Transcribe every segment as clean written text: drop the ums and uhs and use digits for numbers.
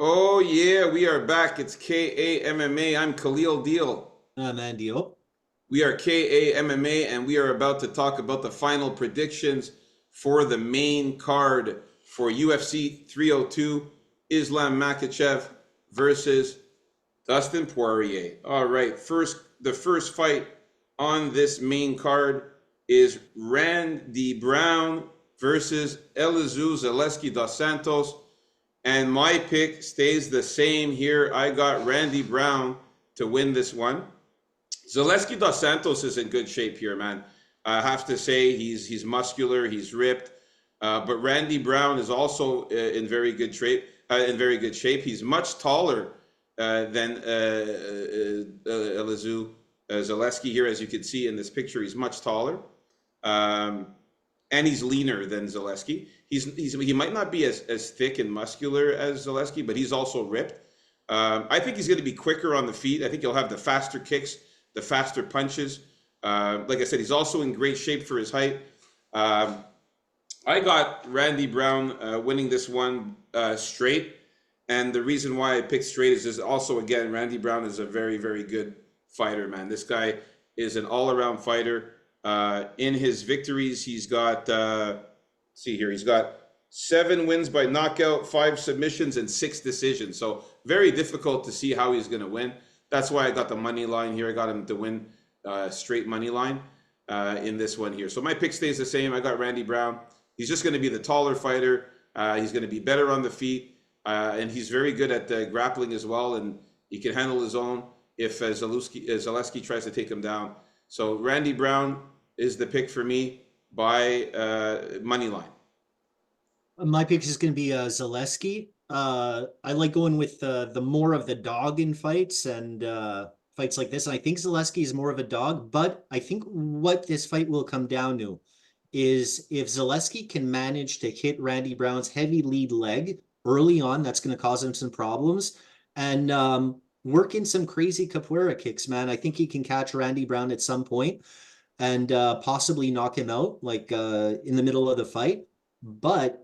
Oh yeah, we are back. It's KA MMA. I'm Khalil Deal. Mandio. We are KA MMA, and we are about to talk about the final predictions for the main card for UFC 302. Islam Makhachev versus Dustin Poirier. All right, the first fight on this main card is Randy Brown versus Elizeu Zaleski dos Santos. And my pick stays the same here. I got Randy Brown to win this one. Zaleski dos Santos is in good shape here, man. I have to say he's muscular, he's ripped, but Randy Brown is also in very good shape. He's much taller than Elizeu Zaleski here, as you can see in this picture. He's much taller. And he's leaner than Zaleski. He might not be as thick and muscular as Zaleski, but he's also ripped. I think he's going to be quicker on the feet. I think he'll have the faster kicks, the faster punches. Like I said, he's also in great shape for his height. I got Randy Brown winning this one straight. And the reason why I picked straight is also, again, Randy Brown is a very, very good fighter, man. This guy is an all-around fighter. In his victories, he's got, see here, he's got 7 wins by knockout, 5 submissions, and 6 decisions. So very difficult to see how he's going to win. That's why I got the money line here. I got him to win straight money line in this one here. So my pick stays the same. I got Randy Brown. He's just going to be the taller fighter. He's going to be better on the feet. And he's very good at grappling as well. And he can handle his own if Zaleski tries to take him down. So Randy Brown is the pick for me by money line. My pick is going to be Zaleski. I like going with the more of the dog in fights and fights like this. And I think Zaleski is more of a dog, but I think what this fight will come down to is if Zaleski can manage to hit Randy Brown's heavy lead leg early on, that's going to cause him some problems. And work in some crazy capoeira kicks, man. I think he can catch Randy Brown at some point and possibly knock him out, like in the middle of the fight. But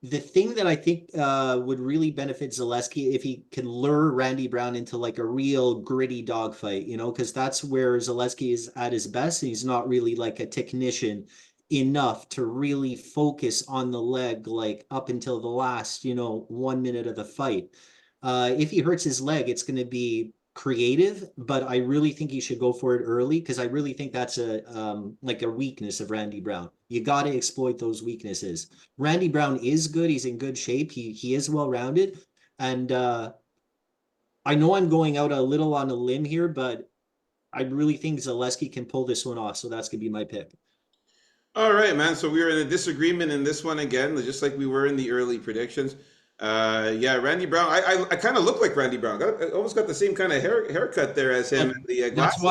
the thing that I think would really benefit Zaleski if he can lure Randy Brown into like a real gritty dogfight, you know, because that's where Zaleski is at his best. He's not really like a technician enough to really focus on the leg, like up until the last, 1 minute of the fight. If he hurts his leg, it's going to be creative, but I really think he should go for it early because I really think that's like a weakness of Randy Brown. You got to exploit those weaknesses. Randy Brown is good. He's in good shape. He is well-rounded. And I know I'm going out a little on a limb here, but I really think Zaleski can pull this one off. So that's going to be my pick. All right, man. So we were in a disagreement in this one again, just like we were in the early predictions. Yeah, Randy Brown. I kind of look like Randy Brown. I almost got the same kind of haircut there as him. That's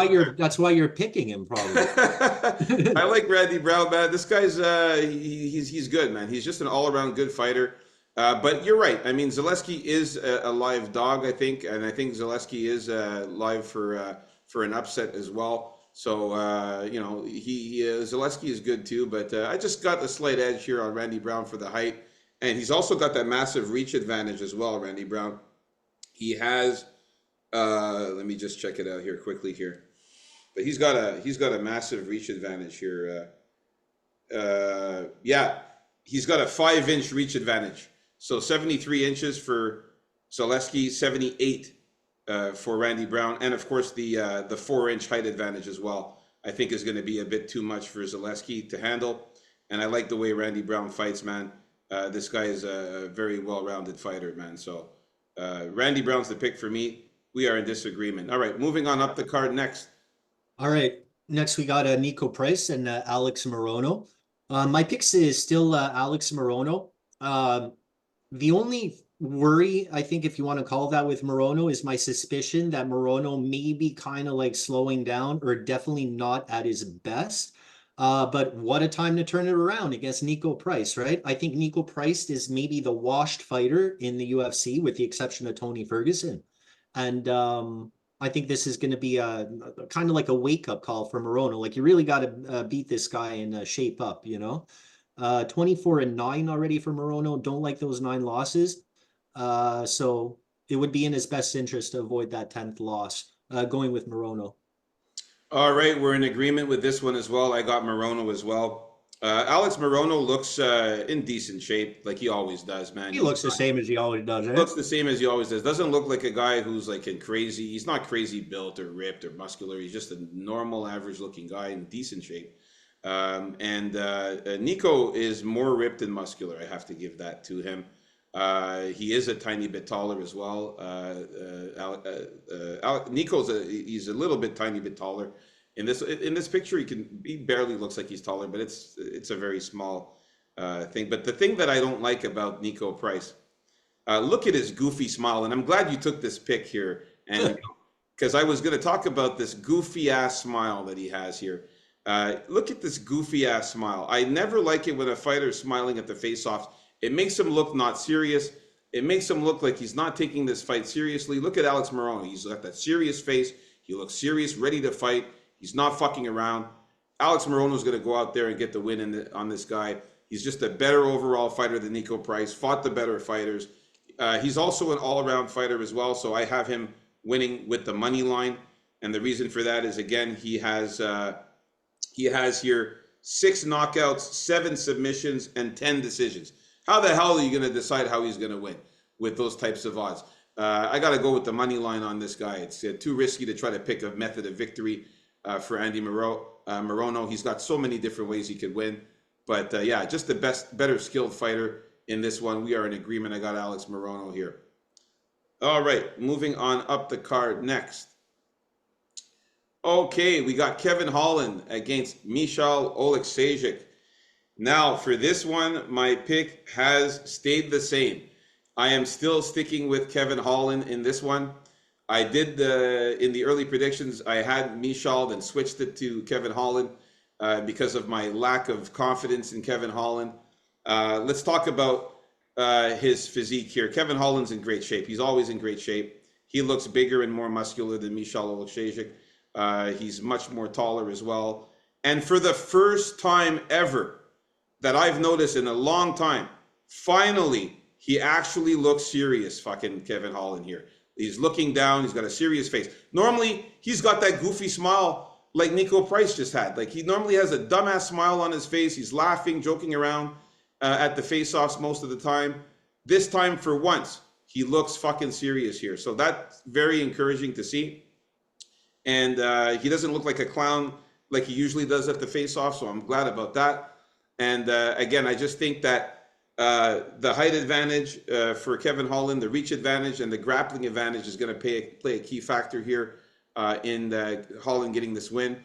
why you're picking him, probably. I like Randy Brown, man. This guy's he's good, man. He's just an all-around good fighter. But you're right. I mean, Zaleski is a live dog, I think, and I think Zaleski is live for an upset as well. So Zaleski is good too. But I just got the slight edge here on Randy Brown for the height. And he's also got that massive reach advantage as well, Randy Brown. He has, let me just check it out here quickly here. But he's got a massive reach advantage here. Yeah, he's got a 5-inch reach advantage. So 73 inches for Zaleski, 78 for Randy Brown, and of course the 4-inch height advantage as well. I think is going to be a bit too much for Zaleski to handle. And I like the way Randy Brown fights, man. This guy is a very well-rounded fighter, man. So Randy Brown's the pick for me. We are in disagreement. All right, moving on up the card next. All right, next we got Nico Price and Alex Morono. My picks is still Alex Morono. The only worry, I think, if you want to call that with Morono, is my suspicion that Morono may be kind of like slowing down or definitely not at his best. But what a time to turn it around against Nico Price, right? I think Nico Price is maybe the washed fighter in the UFC, with the exception of Tony Ferguson. And I think this is going to be a kind of like a wake up call for Morono. Like, you really got to beat this guy and shape up, you know? 24-9 already for Morono. Don't like those 9 losses. So it would be in his best interest to avoid that 10th loss, going with Morono. All right, we're in agreement with this one as well. I got Morono as well. Alex Morono looks in decent shape, like he always does, man. He looks the same as he always does, eh? Looks the same as he always does. Doesn't look like a guy who's like in crazy. He's not crazy built or ripped or muscular. He's just a normal, average-looking guy in decent shape. Nico is more ripped and muscular. I have to give that to him. He is a tiny bit taller as well. Nico's he's a little bit tiny bit taller. In this picture, he barely looks like he's taller, but it's a very small thing. But the thing that I don't like about Nico Price, look at his goofy smile, and I'm glad you took this pic here, and because I was going to talk about this goofy ass smile that he has here. Look at this goofy ass smile. I never like it when a fighter's smiling at the face-offs. It makes him look not serious. It makes him look like he's not taking this fight seriously. Look at Alex Morono. He's got that serious face. He looks serious, ready to fight. He's not fucking around. Alex Morono is going to go out there and get the win on this guy. He's just a better overall fighter than Nico Price. Fought the better fighters. He's also an all-around fighter as well, so I have him winning with the money line. And the reason for that is, again, he has here 6 knockouts, 7 submissions, and 10 decisions. How the hell are you going to decide how he's going to win with those types of odds? I got to go with the money line on this guy. It's too risky to try to pick a method of victory for Andy Morono. He's got so many different ways he could win. But yeah, just the better skilled fighter in this one. We are in agreement. I got Alex Morono here. All right, moving on up the card next. Okay, we got Kevin Holland against Michal Oleksiejczuk. Now, for this one, my pick has stayed the same. I am still sticking with Kevin Holland in this one. I did in the early predictions, I had Michal, then switched it to Kevin Holland because of my lack of confidence in Kevin Holland. Let's talk about his physique here. Kevin Holland's in great shape. He's always in great shape. He looks bigger and more muscular than Michal Oleksiejczuk. He's much more taller as well. And for the first time ever that I've noticed in a long time, finally, he actually looks serious, fucking Kevin Holland here. He's looking down. He's got a serious face. Normally, he's got that goofy smile like Nico Price just had. Like, he normally has a dumbass smile on his face. He's laughing, joking around at the face-offs most of the time. This time, for once, he looks fucking serious here. So that's very encouraging to see. And he doesn't look like a clown like he usually does at the face-off, so I'm glad about that. And again, I just think that the height advantage for Kevin Holland, the reach advantage, and the grappling advantage is going to play a key factor here in Holland getting this win.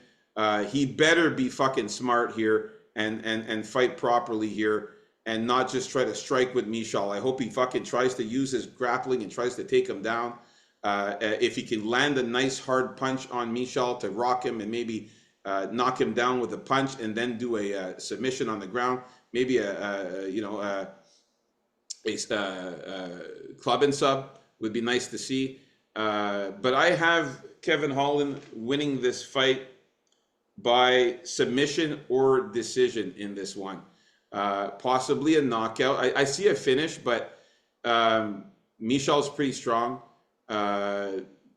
He better be fucking smart here and fight properly here and not just try to strike with Michal. I hope he fucking tries to use his grappling and tries to take him down. If he can land a nice hard punch on Michal to rock him and maybe knock him down with a punch and then do a submission on the ground, maybe a club and sub would be nice to see. But I have Kevin Holland winning this fight by submission or decision in this one. Possibly a knockout. I see a finish, but Michal's pretty strong.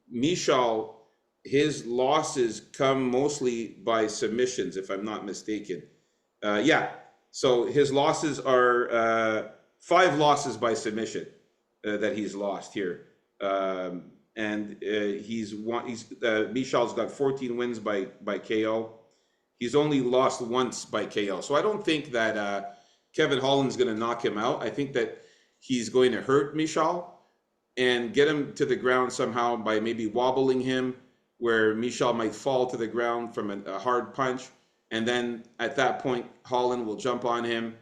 Michal, his losses come mostly by submissions, if I'm not mistaken. Yeah, so his losses are 5 losses by submission that he's lost here. And Michal's got 14 wins by KO. He's only lost once by KO. So I don't think that Kevin Holland's going to knock him out. I think that he's going to hurt Michal and get him to the ground somehow by maybe wobbling him, where Michal might fall to the ground from a hard punch. And then at that point, Holland will jump on him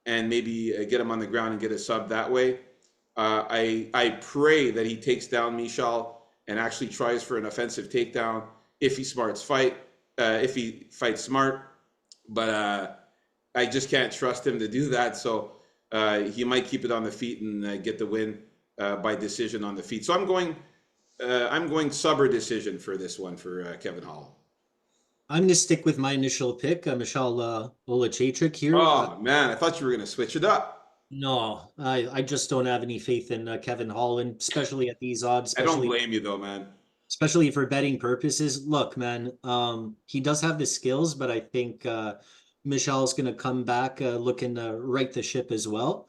and maybe get him on the ground and get a sub that way. I pray that he takes down Michal and actually tries for an offensive takedown if he fights smart. but I just can't trust him to do that. So he might keep it on the feet and get the win by decision on the feet. So I'm going subber decision for this one for Kevin Holland. I'm going to stick with my initial pick, Michal Olachechik here. Oh man, I thought you were going to switch it up. No, I just don't have any faith in Kevin Holland, especially at these odds, I don't blame you though, man. especially for betting purposes. Look, man, he does have the skills, but I think Michel's going to come back looking to right the ship as well.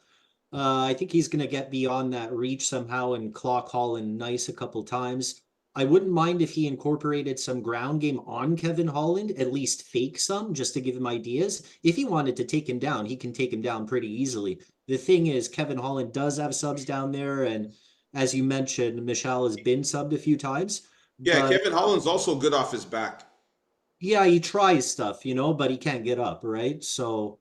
I think he's going to get beyond that reach somehow and clock Holland nice a couple times. I wouldn't mind if he incorporated some ground game on Kevin Holland, at least fake some, just to give him ideas. If he wanted to take him down, he can take him down pretty easily. The thing is, Kevin Holland does have subs down there, and as you mentioned, Michel has been subbed a few times. Yeah, But Kevin Holland's also good off his back. yeah, he tries stuff, but he can't get up, right? So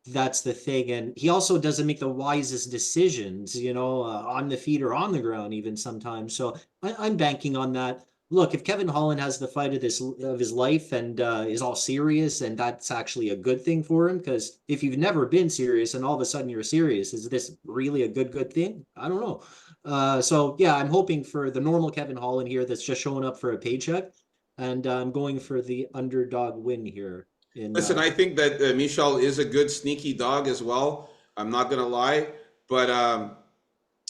that's the thing. And he also doesn't make the wisest decisions, on the feet or on the ground, even sometimes. So I'm banking on that. Look, if Kevin Holland has the fight of his life and is all serious, and that's actually a good thing for him, because if you've never been serious and all of a sudden you're serious, is this really a good thing? I don't know. So yeah, I'm hoping for the normal Kevin Holland here that's just showing up for a paycheck, and I'm going for the underdog win here. In Listen, I think that Michel is a good sneaky dog as well. I'm not gonna lie, but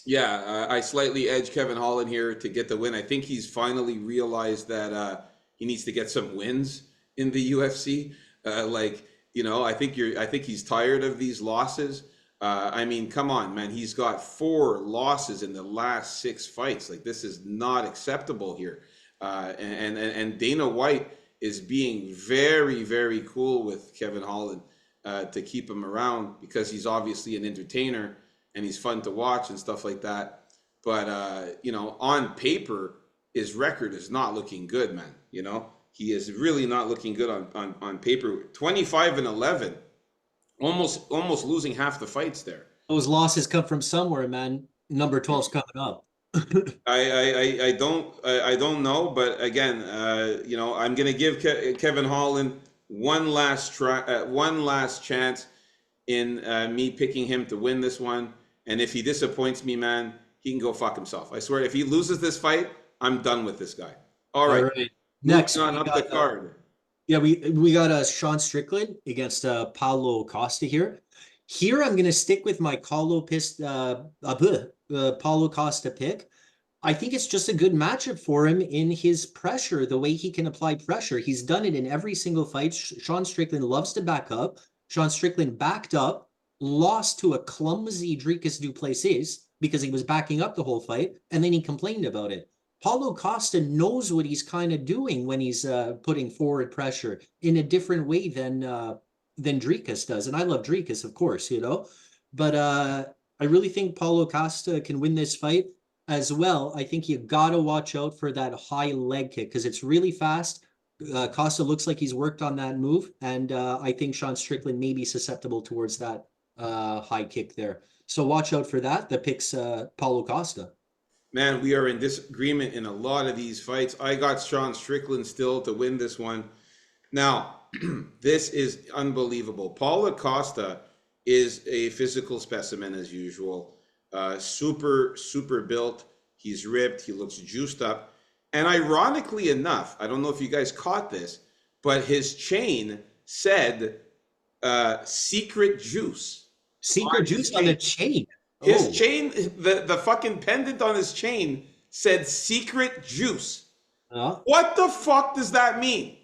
yeah, I slightly edge Kevin Holland here to get the win. I think he's finally realized that he needs to get some wins in the UFC. I think he's tired of these losses. I mean, come on, man. He's got 4 losses in the last 6 fights. Like, this is not acceptable here. And Dana White is being very, very cool with Kevin Holland to keep him around because he's obviously an entertainer and he's fun to watch and stuff like that. But on paper, his record is not looking good, man. He is really not looking good on paper. 25-11, almost losing half the fights there. those losses come from somewhere, man. Number 12's coming up. I don't know, but again, I'm gonna give Kevin Holland one last try, one last chance in me picking him to win this one. And if he disappoints me, man, he can go fuck himself. I swear, if he loses this fight, I'm done with this guy. All right. All right. Next, moving on up the card. yeah, we got Sean Strickland against Paulo Costa here. Here, I'm gonna stick with my Paulo Costa pick. I think it's just a good matchup for him in his pressure, the way he can apply pressure. He's done it in every single fight. Sean Strickland loves to back up. Sean Strickland backed up, lost to a clumsy Dricus du Plessis because he was backing up the whole fight, and then he complained about it. Paulo Costa knows what he's kind of doing when he's putting forward pressure in a different way than Dricus does. And I love Dricus, of course, but I really think Paulo Costa can win this fight as well. I think you got to watch out for that high leg kick because it's really fast. Costa looks like he's worked on that move, and I think Sean Strickland may be susceptible towards that high kick there. So watch out for that. The pick's Paulo Costa. Man, we are in disagreement in a lot of these fights. I got Sean Strickland still to win this one. Now, this is unbelievable. Paulo Costa is a physical specimen as usual. Super built. He's ripped. He looks juiced up. And ironically enough, I don't know if you guys caught this, but his chain said secret juice. Secret juice on the chain. His chain, the fucking pendant on his chain said secret juice. What the fuck does that mean?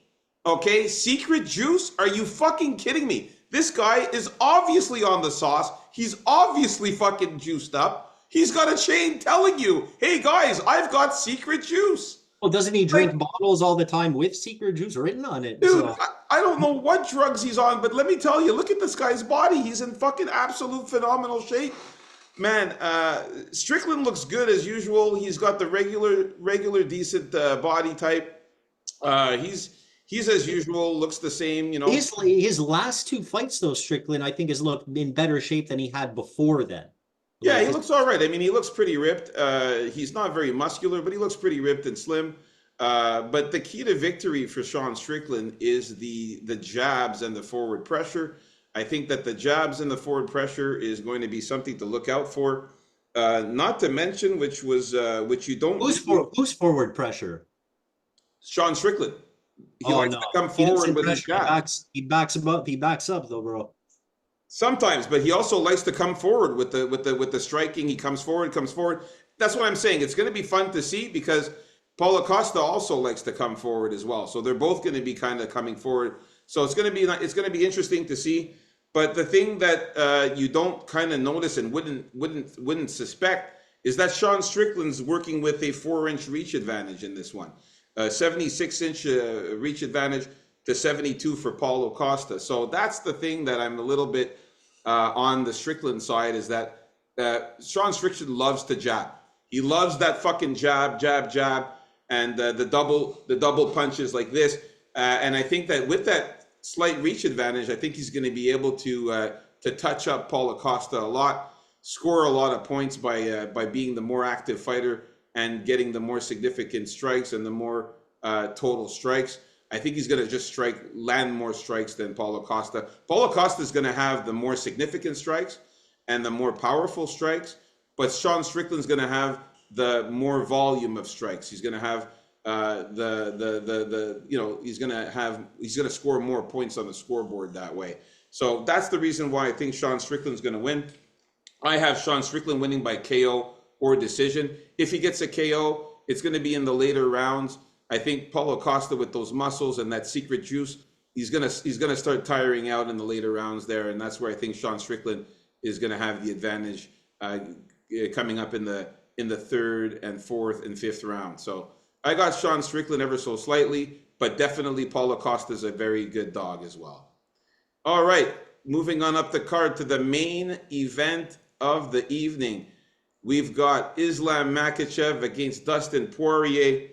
Okay, secret juice? Are you fucking kidding me? This guy is obviously on the sauce. He's obviously fucking juiced up. He's got a chain telling you, hey guys, I've got secret juice. Well, doesn't he drink bottles all the time with secret juice written on it? Dude, so. I don't know what drugs he's on, but let me tell you, look at this guy's body. He's in fucking absolute phenomenal shape. Man, Strickland looks good as usual. He's got the regular decent body type. He's as usual, looks the same, His last 2 fights, though, Strickland, I think has looked in better shape than he had before then. Yeah, he looks all right. I mean, he looks pretty ripped. He's not very muscular, but he looks pretty ripped and slim. But the key to victory for Sean Strickland is the jabs and the forward pressure. I think that the jabs and the forward pressure is going to be something to look out for. Not to mention, which you don't really, Who's forward pressure? Sean Strickland. He Oh likes no, to come he forward doesn't with his pressure. He jabs. backs. He backs him up. He backs up though, bro. Sometimes, but he also likes to come forward with the striking. He comes forward, comes forward. That's what I'm saying. It's going to be fun to see because Paulo Costa also likes to come forward as well. So they're both going to be kind of coming forward. So it's going to be interesting to see. But the thing that you don't kind of notice and wouldn't suspect is that Sean Strickland's working with a 4-inch reach advantage in this one, 76-inch reach advantage to 72 for Paulo Costa. So that's the thing that I'm a little bit on the Strickland side is that Sean Strickland loves to jab. He loves that fucking jab, jab, jab, and the double punches like this. And I think that with that slight reach advantage, I think he's going to be able to touch up Paulo Costa a lot, score a lot of points by being the more active fighter and getting the more significant strikes and the more total strikes. I think he's going to just land more strikes than Paulo Costa. Paulo Costa is going to have the more significant strikes and the more powerful strikes, but Sean Strickland's going to have the more volume of strikes. He's going to have he's going to score more points on the scoreboard that way. So that's the reason why I think Sean Strickland's going to win. I have Sean Strickland winning by KO or decision. If he gets a KO, it's going to be in the later rounds. I think Paulo Costa with those muscles and that secret juice, he's gonna start tiring out in the later rounds there, and that's where I think Sean Strickland is gonna have the advantage coming up in the third and fourth and fifth round. So I got Sean Strickland ever so slightly, but definitely Paulo Costa is a very good dog as well. All right, moving on up the card to the main event of the evening. We've got Islam Makhachev against Dustin Poirier.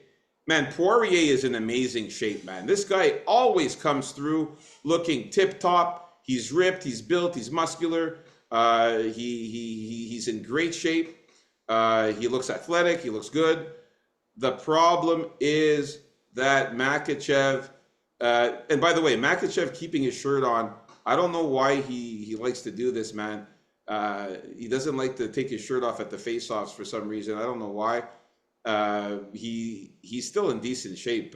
Man, Poirier is in amazing shape, man. This guy always comes through looking tip top. He's ripped, he's built, he's muscular. He's in great shape. He looks athletic, he looks good. The problem is that Makhachev, and by the way, Makhachev keeping his shirt on, I don't know why he likes to do this, man. He doesn't like to take his shirt off at the face-offs for some reason. I don't know why. He's still in decent shape,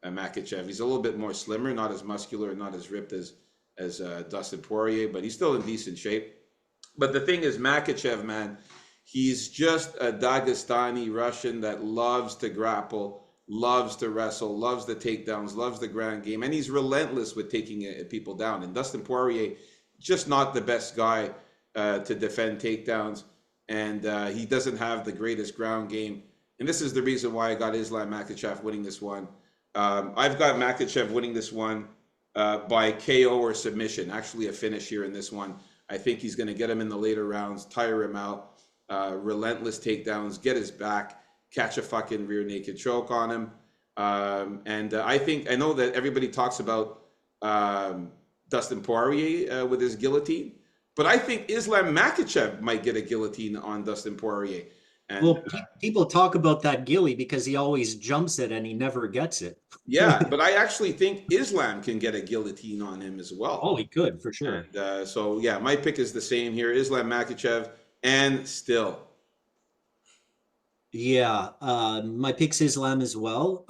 Makhachev. He's a little bit more slimmer, not as muscular, not as ripped as Dustin Poirier, but he's still in decent shape. But the thing is, Makhachev, man, he's just a Dagestani Russian that loves to grapple, loves to wrestle, loves the takedowns, loves the ground game, and he's relentless with taking people down. And Dustin Poirier, just not the best guy to defend takedowns, and he doesn't have the greatest ground game. And this is the reason why I got Islam Makhachev winning this one. I've got Makhachev winning this one by KO or submission, actually a finish here in this one. I think he's going to get him in the later rounds, tire him out, relentless takedowns, get his back, catch a fucking rear naked choke on him. I know that everybody talks about Dustin Poirier with his guillotine, but I think Islam Makhachev might get a guillotine on Dustin Poirier. And Well, people talk about that Gilly because he always jumps it and he never gets it. yeah, but I actually think Islam can get a guillotine on him as well. Oh, he could for sure. And so, yeah, my pick is the same here: Islam Makhachev and Still. Yeah, my pick's Islam as well.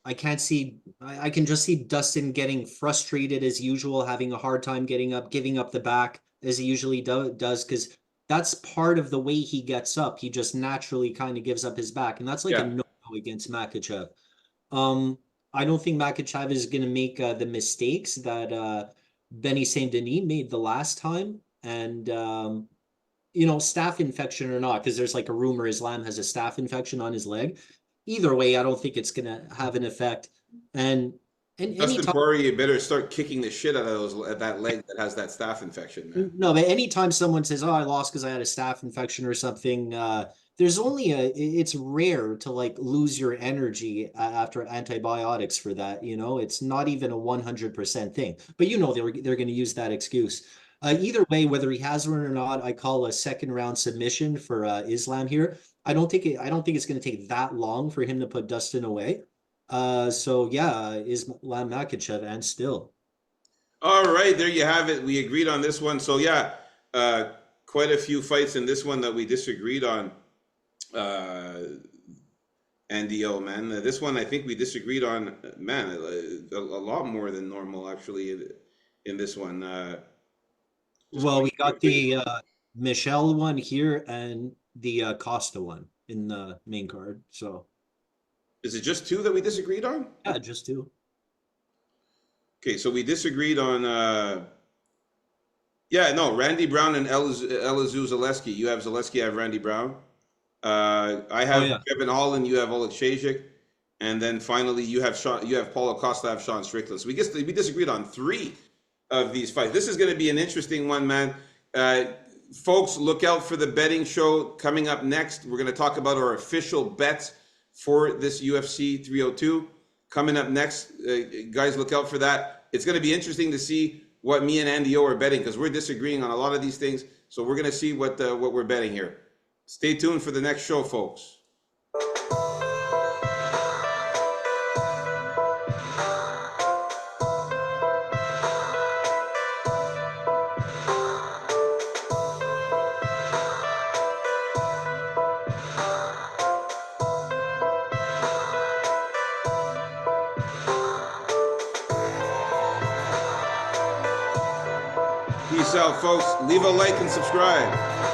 I can just see Dustin getting frustrated as usual, having a hard time getting up, giving up the back as he usually does, because that's part of the way he gets up. He just naturally kind of gives up his back, and that's like a Yeah, no-no against Makhachev. Um, I don't think Makhachev is going to make the mistakes that Benny Saint Denis made the last time, and staph infection or not, because there's like a rumor Islam has a staph infection on his leg. Either way, I don't think it's gonna have an effect. And Dustin anytime Poirier better start kicking the shit out of that leg that has that staph infection, man. no, but anytime someone says, "Oh, I lost because I had a staph infection or something," there's only it's rare to like lose your energy after antibiotics for that. It's not even a 100% thing. But they're going to use that excuse. Either way, whether he has one or not, I call a second round submission for Islam here. I don't think it's going to take that long for him to put Dustin away. So yeah, Islam Makhachev and still. All right, there you have it. We agreed on this one. So yeah, uh, quite a few fights in this one that we disagreed on. Andy O, man, this one I think we disagreed on, man, a lot more than normal actually in this one. Just Well, we quick, got quick. the Michelle one here and the Costa one in the main card. So Is it just two that we disagreed on? yeah, just two. Okay, so we disagreed on. Yeah, no, Randy Brown and Elizeu Zaleski. You have Zaleski, I have Randy Brown. I Oh have yeah. Kevin Holland, you have Oleg Shajik, and then finally you have Paulo Costa, I have Sean Strickland. So we disagreed on three of these fights. This is going to be an interesting one, man. Uh, Folks, look out for the betting show coming up next. We're going to talk about our official bets for this UFC 302 coming up next. Guys, look out for that. It's going to be interesting to see what me and Andy O are betting because we're disagreeing on a lot of these things. So we're going to see what we're betting here. Stay tuned for the next show, folks. Peace out, folks. Leave a like and subscribe.